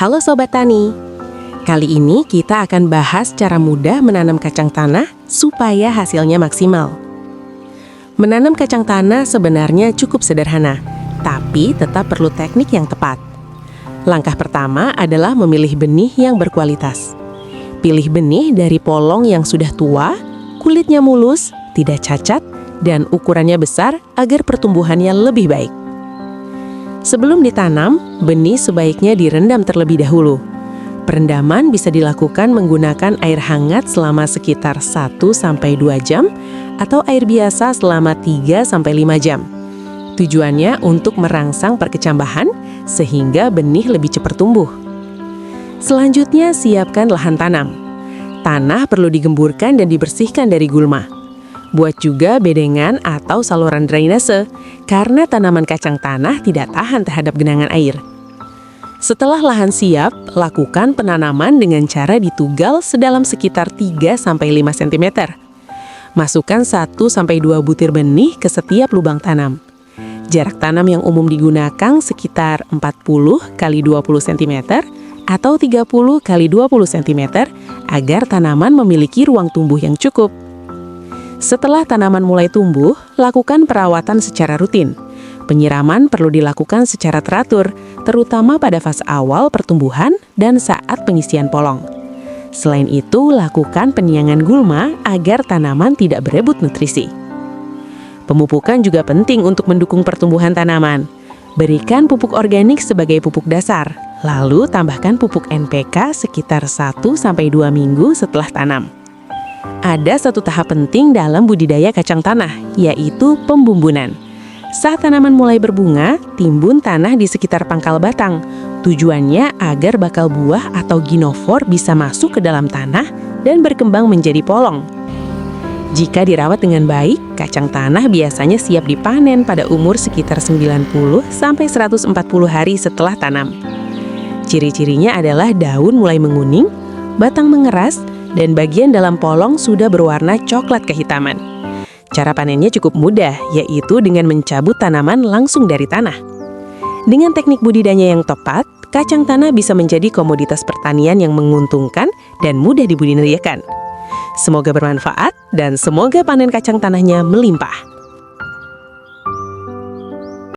Halo Sobat Tani, kali ini kita akan bahas cara mudah menanam kacang tanah supaya hasilnya maksimal. Menanam kacang tanah sebenarnya cukup sederhana, tapi tetap perlu teknik yang tepat. Langkah pertama adalah memilih benih yang berkualitas. Pilih benih dari polong yang sudah tua, kulitnya mulus, tidak cacat, dan ukurannya besar agar pertumbuhannya lebih baik. Sebelum ditanam, benih sebaiknya direndam terlebih dahulu. Perendaman bisa dilakukan menggunakan air hangat selama sekitar 1-2 jam atau air biasa selama 3-5 jam. Tujuannya untuk merangsang perkecambahan sehingga benih lebih cepat tumbuh. Selanjutnya, siapkan lahan tanam. Tanah perlu digemburkan dan dibersihkan dari gulma. Buat juga bedengan atau saluran drainase, karena tanaman kacang tanah tidak tahan terhadap genangan air. Setelah lahan siap, lakukan penanaman dengan cara ditugal sedalam sekitar 3-5 cm. Masukkan 1-2 butir benih ke setiap lubang tanam. Jarak tanam yang umum digunakan sekitar 40 x 20 cm atau 30 x 20 cm agar tanaman memiliki ruang tumbuh yang cukup. Setelah tanaman mulai tumbuh, lakukan perawatan secara rutin. Penyiraman perlu dilakukan secara teratur, terutama pada fase awal pertumbuhan dan saat pengisian polong. Selain itu, lakukan penyiangan gulma agar tanaman tidak berebut nutrisi. Pemupukan juga penting untuk mendukung pertumbuhan tanaman. Berikan pupuk organik sebagai pupuk dasar, lalu tambahkan pupuk NPK sekitar 1-2 minggu setelah tanam. Ada satu tahap penting dalam budidaya kacang tanah, yaitu pembumbunan. Saat tanaman mulai berbunga, timbun tanah di sekitar pangkal batang. Tujuannya agar bakal buah atau ginofor bisa masuk ke dalam tanah dan berkembang menjadi polong. Jika dirawat dengan baik, kacang tanah biasanya siap dipanen pada umur sekitar 90-140 hari setelah tanam. Ciri-cirinya adalah daun mulai menguning, batang mengeras, dan bagian dalam polong sudah berwarna coklat kehitaman. Cara panennya cukup mudah, yaitu dengan mencabut tanaman langsung dari tanah. Dengan teknik budidaya yang tepat, kacang tanah bisa menjadi komoditas pertanian yang menguntungkan dan mudah dibudidayakan. Semoga bermanfaat dan semoga panen kacang tanahnya melimpah.